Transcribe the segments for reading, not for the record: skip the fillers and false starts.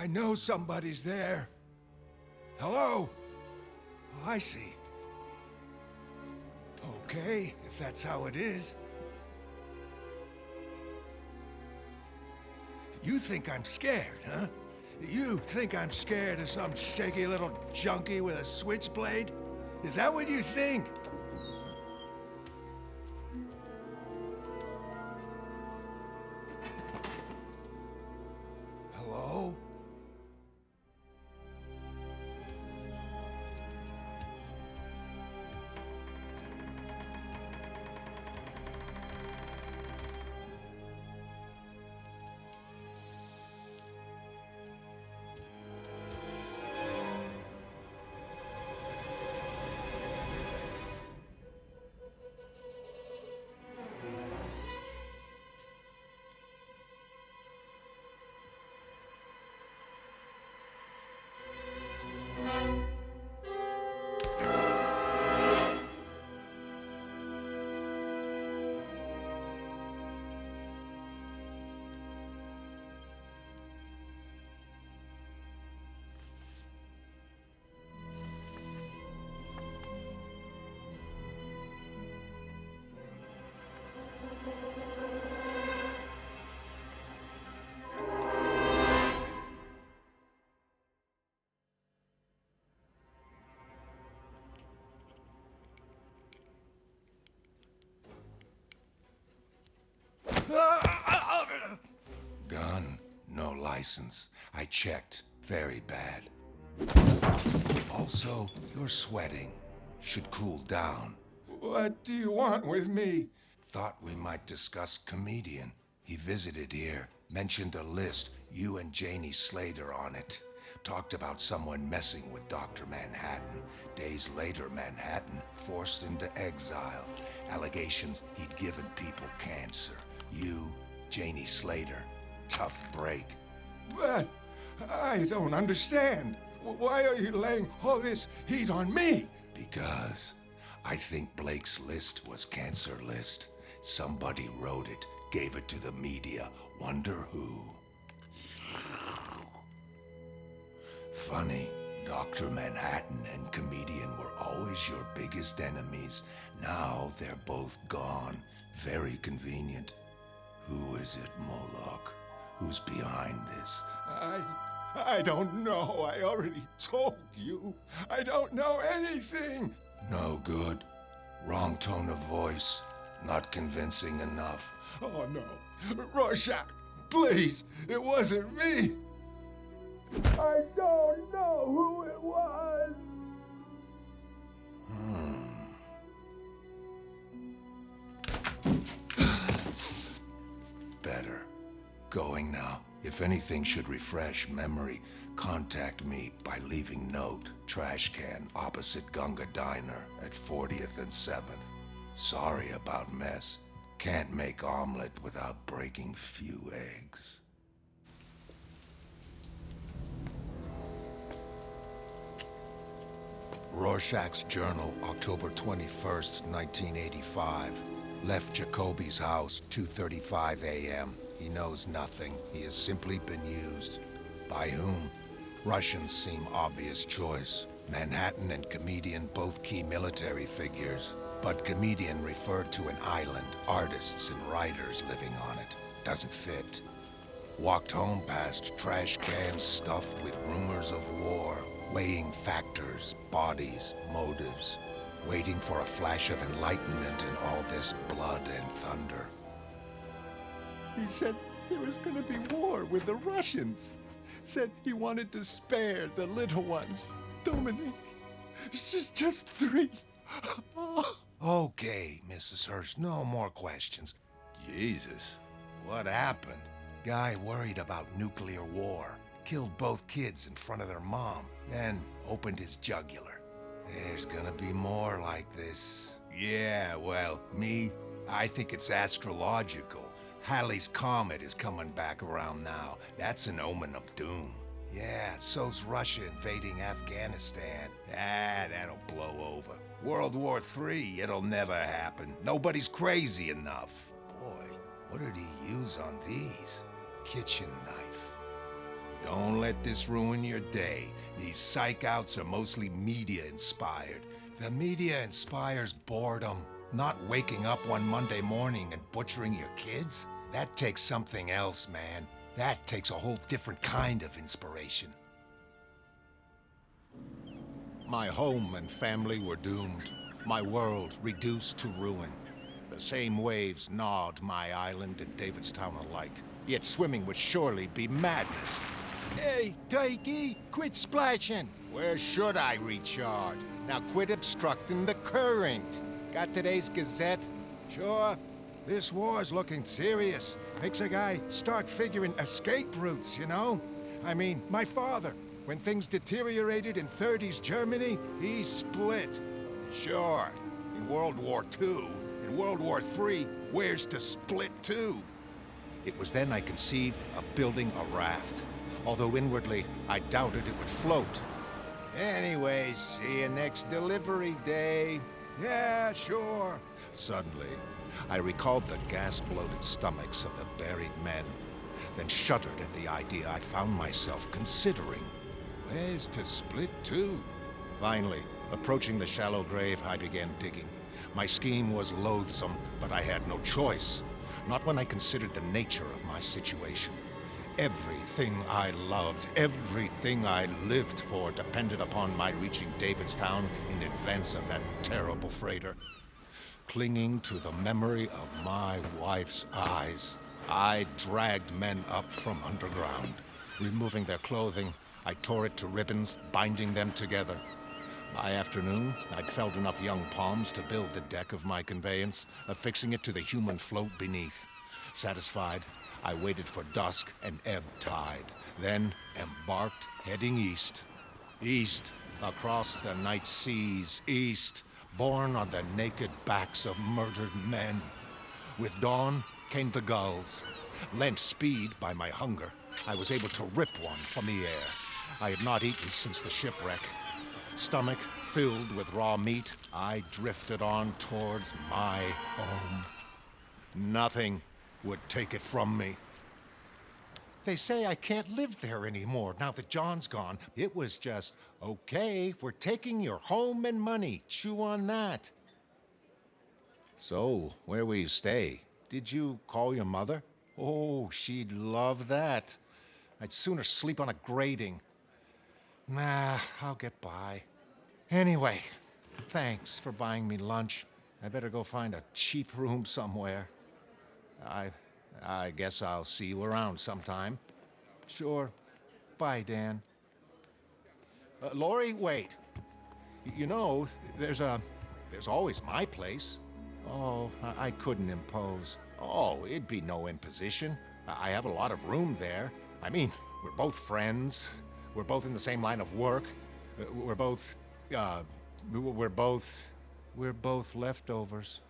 I know somebody's there. Hello? Oh, I see. Okay, if that's how it is. You think I'm scared, huh? You think I'm scared of some shaky little junkie with a switchblade? Is that what you think? Hello? Gun, no license. I checked. Very bad. Also, you're sweating. Should cool down. What do you want with me? Thought we might discuss comedian. He visited here, mentioned a list, you and Janie Slater on it. Talked about someone messing with Dr. Manhattan. Days later, Manhattan forced into exile. Allegations he'd given people cancer. You, Janie Slater. Tough break. But I don't understand. Why are you laying all this heat on me? Because I think Blake's list was cancer list. Somebody wrote it, gave it to the media. Wonder who? Funny, Dr. Manhattan and comedian were always your biggest enemies. Now they're both gone. Very convenient. Who is it, Moloch? Who's behind this? I don't know. I already told you. I don't know anything. No good. Wrong tone of voice. Not convincing enough. Oh, no. Rorschach, please. It wasn't me. I don't know who it was. Better. Going now. If anything should refresh memory, contact me by leaving note. Trash can opposite Gunga Diner at 40th and 7th. Sorry about mess. Can't make omelet without breaking few eggs. Rorschach's journal, October 21st, 1985. Left Jacoby's house, 2:35 a.m. He knows nothing. He has simply been used. By whom? Russians seem obvious choice. Manhattan and comedian both key military figures. But comedian referred to an island, artists and writers living on it. Doesn't fit. Walked home past trash cans stuffed with rumors of war, weighing factors, bodies, motives, waiting for a flash of enlightenment in all this blood and thunder. He said there was gonna be war with the Russians. Said he wanted to spare the little ones. Dominic, she's just 3. Okay, Mrs. Hurst, no more questions. Jesus, what happened? Guy worried about nuclear war. Killed both kids in front of their mom, then opened his jugular. There's gonna be more like this. Yeah, well, I think it's astrological. Halley's Comet is coming back around now. That's an omen of doom. Yeah, so's Russia invading Afghanistan. That'll blow over. World War III, it'll never happen. Nobody's crazy enough. Boy, what did he use on these? Kitchen knife. Don't let this ruin your day. These psych-outs are mostly media-inspired. The media inspires boredom, not waking up one Monday morning and butchering your kids. That takes something else, man. That takes a whole different kind of inspiration. My home and family were doomed. My world reduced to ruin. The same waves gnawed my island and Davidstown alike. Yet swimming would surely be madness. Hey, Tikey, quit splashing. Where should I recharge? Now quit obstructing the current. Got today's Gazette? Sure. This war's looking serious. Makes a guy start figuring escape routes, you know? I mean, my father, when things deteriorated in 30s Germany, he split. Sure, in World War II, in World War III, where's to split to? It was then I conceived of building a raft, although inwardly I doubted it would float. Anyway, see you next delivery day. Yeah, sure. Suddenly, I recalled the gas-bloated stomachs of the buried men, then shuddered at the idea I found myself considering. Where's to split to? Finally, approaching the shallow grave, I began digging. My scheme was loathsome, but I had no choice. Not when I considered the nature of my situation. Everything I loved, everything I lived for depended upon my reaching Davidstown in advance of that terrible freighter. Clinging to the memory of my wife's eyes, I dragged men up from underground. Removing their clothing, I tore it to ribbons, binding them together. By afternoon, I'd felled enough young palms to build the deck of my conveyance, affixing it to the human float beneath. Satisfied, I waited for dusk and ebb tide, then embarked, heading east. East, across the night seas, east, borne on the naked backs of murdered men. With dawn came the gulls. Lent speed by my hunger, I was able to rip one from the air. I had not eaten since the shipwreck. Stomach filled with raw meat, I drifted on towards my home. Nothing would take it from me. They say I can't live there anymore now that John's gone. It was just, okay, we're taking your home and money. Chew on that. So, where will you stay? Did you call your mother? Oh, she'd love that. I'd sooner sleep on a grating. Nah, I'll get by. Anyway, thanks for buying me lunch. I better go find a cheap room somewhere. I guess I'll see you around sometime. Sure. Bye, Dan. Lori, wait. You know, there's always my place. Oh, I couldn't impose. Oh, it'd be no imposition. I have a lot of room there. I mean, we're both friends. We're both in the same line of work. We're both leftovers.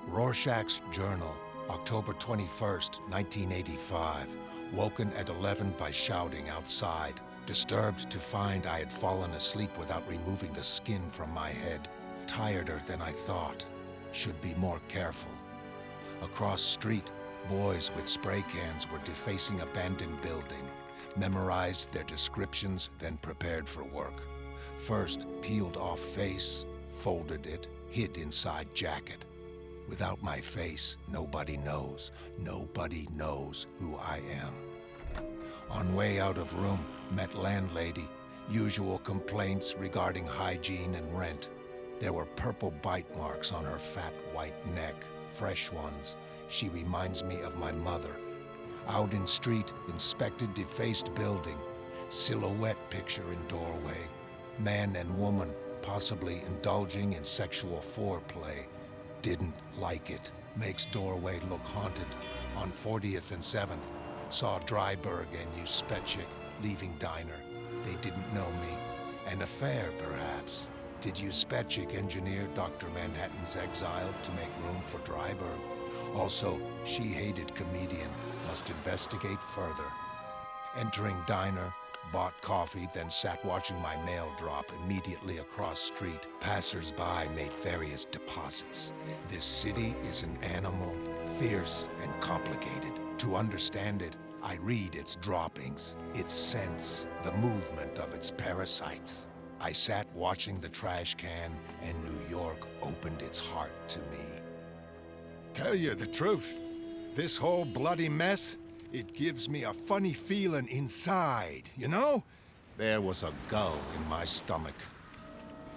Rorschach's Journal, October 21st, 1985. Woken at 11 by shouting outside. Disturbed to find I had fallen asleep without removing the skin from my head. Tireder than I thought. Should be more careful. Across street, boys with spray cans were defacing abandoned building. Memorized their descriptions, then prepared for work. First, peeled off face, folded it, hid inside jacket. Without my face, nobody knows. Nobody knows who I am. On way out of room, met landlady. Usual complaints regarding hygiene and rent. There were purple bite marks on her fat white neck, fresh ones. She reminds me of my mother. Out in street, inspected defaced building. Silhouette picture in doorway. Man and woman, possibly indulging in sexual foreplay. Didn't like it. Makes doorway look haunted. On 40th and 7th, saw Dryberg and Uspechik leaving diner. They didn't know me. An affair, perhaps. Did Uspechik engineer Dr. Manhattan's exile to make room for Dryberg? Also, she hated comedian. Must investigate further. Entering diner, bought coffee, then sat watching my mail drop immediately across street. Passers-by made various deposits. This city is an animal, fierce and complicated. To understand it, I read its droppings, its scents, the movement of its parasites. I sat watching the trash can, and New York opened its heart to me. Tell you the truth, this whole bloody mess, it gives me a funny feeling inside, you know? There was a gull in my stomach.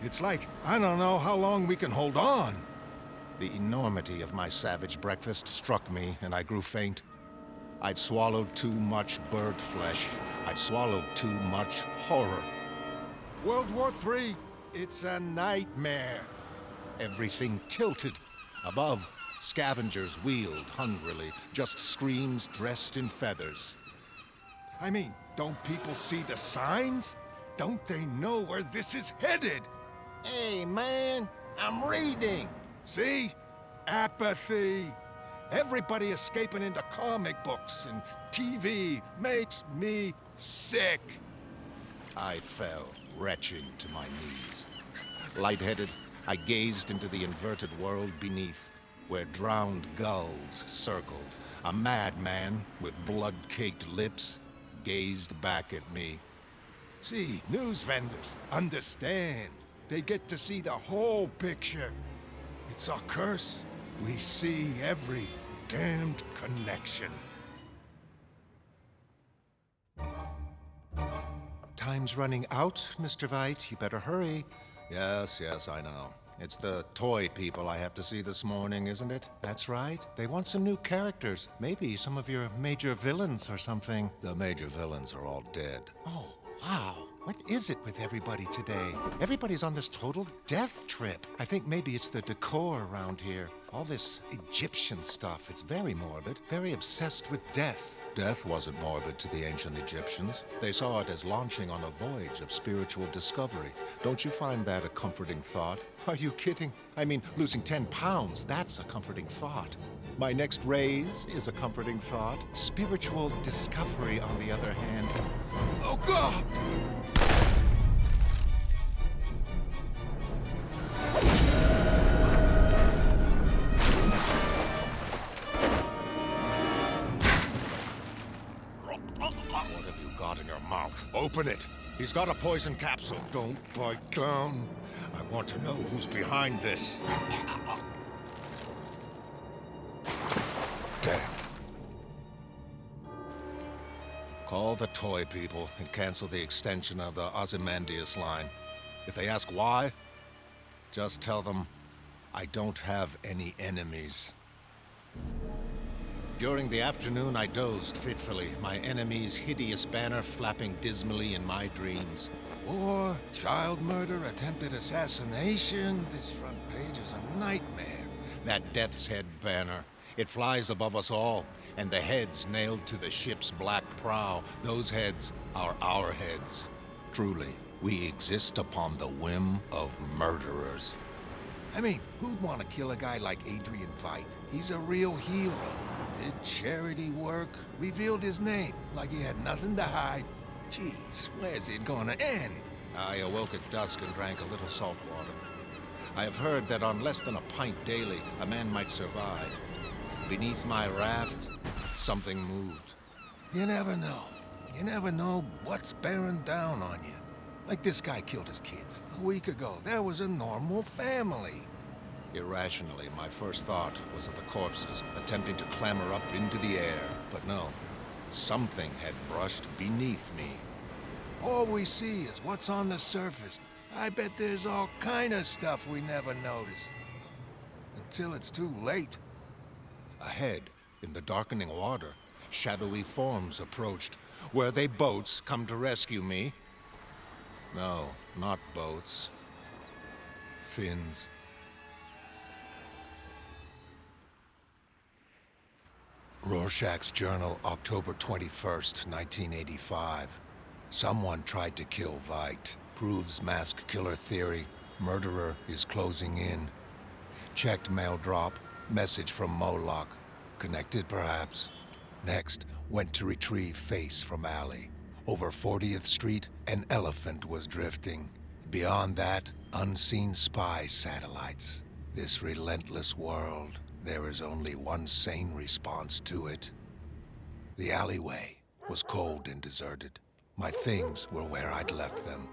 It's like, I don't know how long we can hold on. The enormity of my savage breakfast struck me, and I grew faint. I'd swallowed too much bird flesh. I'd swallowed too much horror. World War III, it's a nightmare. Everything tilted. Above, scavengers wheeled hungrily, just screams dressed in feathers. I mean, don't people see the signs? Don't they know where this is headed? Hey, man, I'm reading. See? Apathy. Everybody escaping into comic books and TV makes me sick. I fell, retching to my knees. Lightheaded, I gazed into the inverted world beneath, where drowned gulls circled. A madman with blood-caked lips gazed back at me. See, news vendors understand. They get to see the whole picture. It's our curse. We see every damned connection. Time's running out, Mr. Veit. You better hurry. Yes, I know. It's the toy people I have to see this morning, isn't it? That's right. They want some new characters. Maybe some of your major villains or something. The major villains are all dead. Oh, wow. What is it with everybody today? Everybody's on this total death trip. I think maybe it's the decor around here. All this Egyptian stuff. It's very morbid, very obsessed with death. Death wasn't morbid to the ancient Egyptians. They saw it as launching on a voyage of spiritual discovery. Don't you find that a comforting thought? Are you kidding? I mean, losing 10 pounds, that's a comforting thought. My next raise is a comforting thought. Spiritual discovery, on the other hand... Oh, God! What have you got in your mouth? Open it. He's got a poison capsule. Don't bite down. I want to know who's behind this. Damn. Call the toy people and cancel the extension of the Ozymandias line. If they ask why, just tell them I don't have any enemies. During the afternoon, I dozed fitfully, my enemy's hideous banner flapping dismally in my dreams. War, child murder, attempted assassination. This front page is a nightmare. That death's head banner. It flies above us all, and the heads nailed to the ship's black prow. Those heads are our heads. Truly, we exist upon the whim of murderers. I mean, who'd want to kill a guy like Adrian Veidt? He's a real hero. Did charity work, revealed his name, like he had nothing to hide. Jeez, where's it gonna end? I awoke at dusk and drank a little salt water. I have heard that on less than a pint daily, a man might survive. Beneath my raft, something moved. You never know. You never know what's bearing down on you. Like this guy killed his kids. A week ago, there was a normal family. Irrationally, my first thought was of the corpses attempting to clamber up into the air. But no, something had brushed beneath me. All we see is what's on the surface. I bet there's all kind of stuff we never notice. Until it's too late. Ahead, in the darkening water, shadowy forms approached. Were they boats come to rescue me? No, not boats. Fins. Rorschach's journal, October 21st, 1985. Someone tried to kill Veidt. Proves mask killer theory. Murderer is closing in. Checked mail drop. Message from Moloch. Connected, perhaps. Next, went to retrieve face from alley. Over 40th Street, an elephant was drifting. Beyond that, unseen spy satellites. This relentless world, there is only one sane response to it. The alleyway. was cold and deserted. My things were where I'd left them,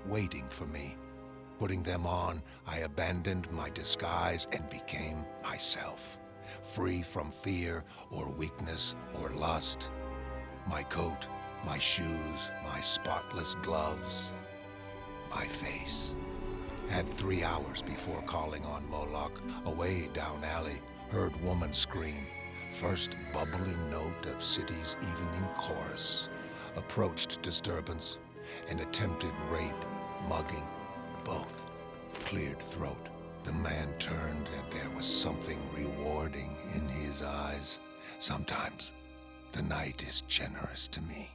waiting for me. Putting them on, I abandoned my disguise and became myself, free from fear or weakness or lust. My coat, my shoes, my spotless gloves, my face. Had 3 hours before calling on Moloch. Away down alley, heard woman scream. First bubbling note of city's evening chorus. Approached disturbance, and attempted rape, mugging, both. Cleared throat. The man turned, and there was something rewarding in his eyes. Sometimes, the night is generous to me.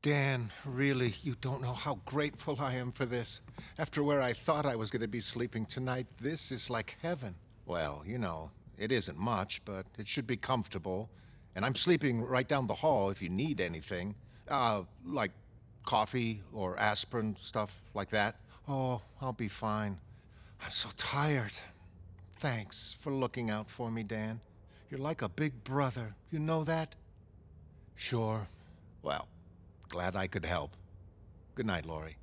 Dan, really, you don't know how grateful I am for this. After where I thought I was going to be sleeping tonight, this is like heaven. Well, you know, it isn't much, but it should be comfortable. And I'm sleeping right down the hall if you need anything. Like coffee or aspirin, stuff like that. Oh, I'll be fine. I'm so tired. Thanks for looking out for me, Dan. You're like a big brother. You know that? Sure. Well, glad I could help. Good night, Laurie.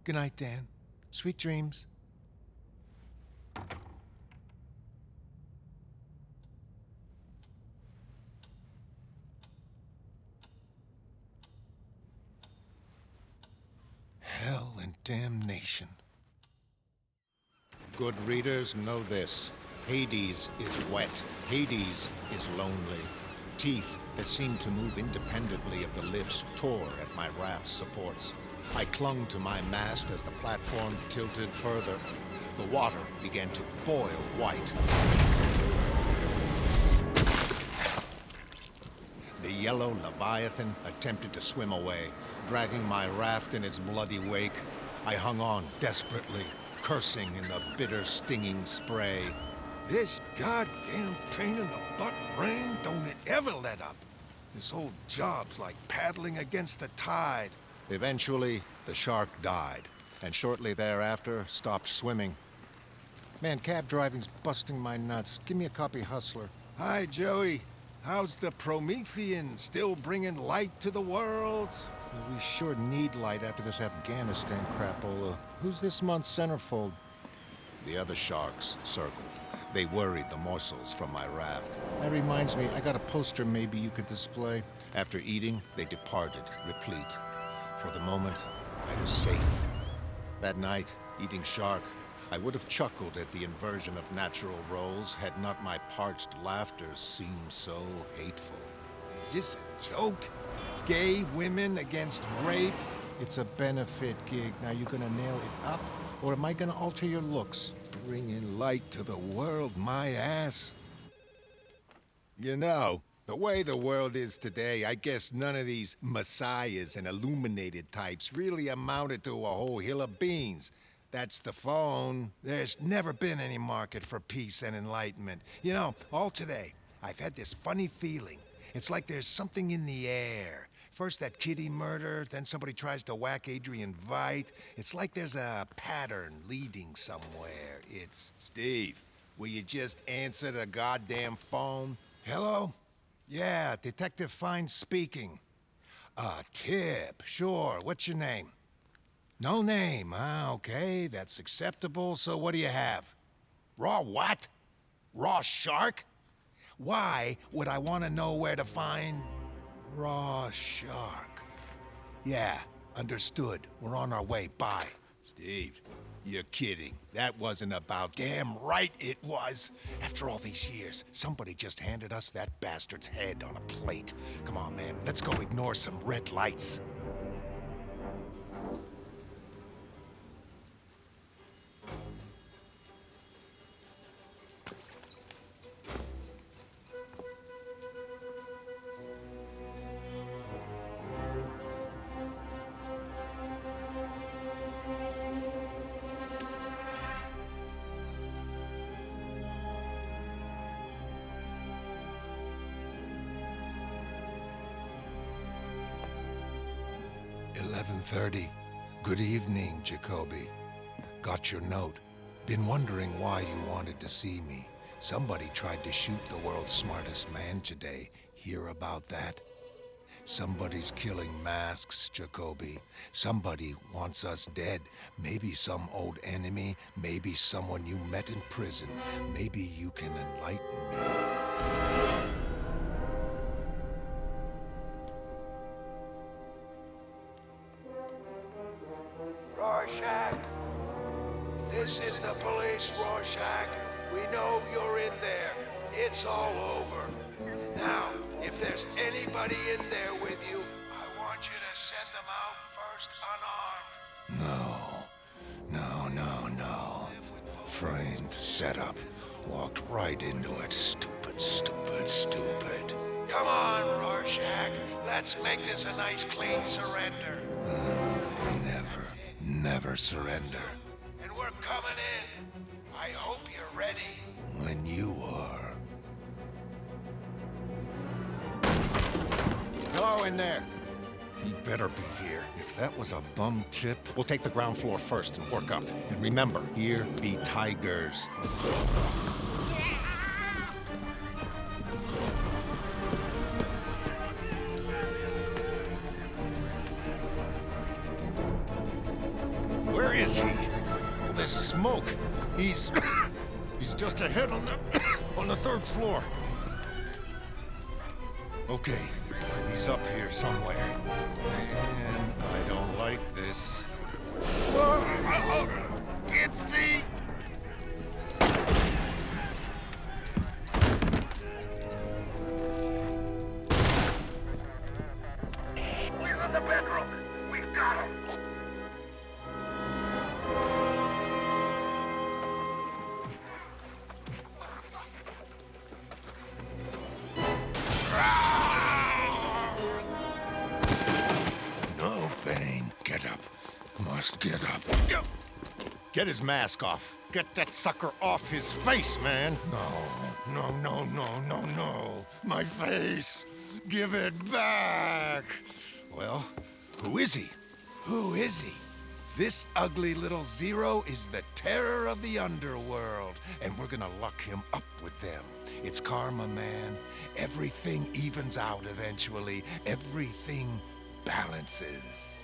Good night, Dan. Sweet dreams. Hell and damnation. Good readers know this. Hades is wet. Hades is lonely. Teeth that seemed to move independently of the lips tore at my raft's supports. I clung to my mast as the platform tilted further. The water began to boil white. The yellow Leviathan attempted to swim away, dragging my raft in its bloody wake. I hung on desperately, cursing in the bitter, stinging spray. This goddamn pain in the butt rain, don't it ever let up. This whole job's like paddling against the tide. Eventually, the shark died, and shortly thereafter, stopped swimming. Man, cab driving's busting my nuts. Give me a copy, Hustler. Hi, Joey. How's the Promethean? Still bringing light to the world? Well, we sure need light after this Afghanistan crapola. Who's this month's centerfold? The other sharks circled. They worried the morsels from my raft. That reminds me, I got a poster maybe you could display. After eating, they departed, replete. For the moment, I was safe. That night, eating shark, I would have chuckled at the inversion of natural roles had not my parched laughter seemed so hateful. Is this a joke? Gay women against rape? It's a benefit gig. Now you gonna nail it up? Or am I gonna alter your looks? Bringing light to the world, my ass. You know, the way the world is today, I guess none of these messiahs and illuminated types really amounted to a whole hill of beans. That's the phone. There's never been any market for peace and enlightenment. You know, all today, I've had this funny feeling. It's like there's something in the air. First that Kitty murder, then somebody tries to whack Adrian Veidt. It's like there's a pattern leading somewhere. It's... Steve, will you just answer the goddamn phone? Hello? Yeah, Detective Fine speaking. Tip, sure. What's your name? No name. Ah, okay, that's acceptable. So what do you have? Raw what? Raw shark? Why would I want to know where to find raw shark? Yeah, understood. We're on our way. Bye. Steve, you're kidding. That wasn't about... Damn right it was. After all these years, somebody just handed us that bastard's head on a plate. Come on, man. Let's go ignore some red lights. "11:30. Good evening, Jacoby. Got your note. Been wondering why you wanted to see me. Somebody tried to shoot the world's smartest man today. Hear about that? Somebody's killing masks, Jacoby. Somebody wants us dead. Maybe some old enemy, maybe someone you met in prison. Maybe you can enlighten me. Rorschach! This is the police, Rorschach. We know you're in there. It's all over. Now, if there's anybody in there with you, I want you to send them out first unarmed. No. Framed, set up. Walked right into it. Stupid. Come on, Rorschach. Let's make this a nice, clean surrender. Never surrender. And we're coming in. I hope you're ready. When you are. Hello in there. He better be here. If that was a bum tip. We'll take the ground floor first and work up. And remember, Here be tigers. Where is he? All this smoke. He's just ahead on the third floor. Okay, he's up here somewhere. And I don't like this. Can't see. He's in the bedroom. We've got him. No, Bane. Get up. Must get up. get his mask off. Get that sucker off his face, man. No. My face. Give it back. Well, who is he? Who is he? This ugly little Zero is the terror of the underworld, and we're gonna lock him up with them. It's karma, man. Everything evens out eventually. Everything balances.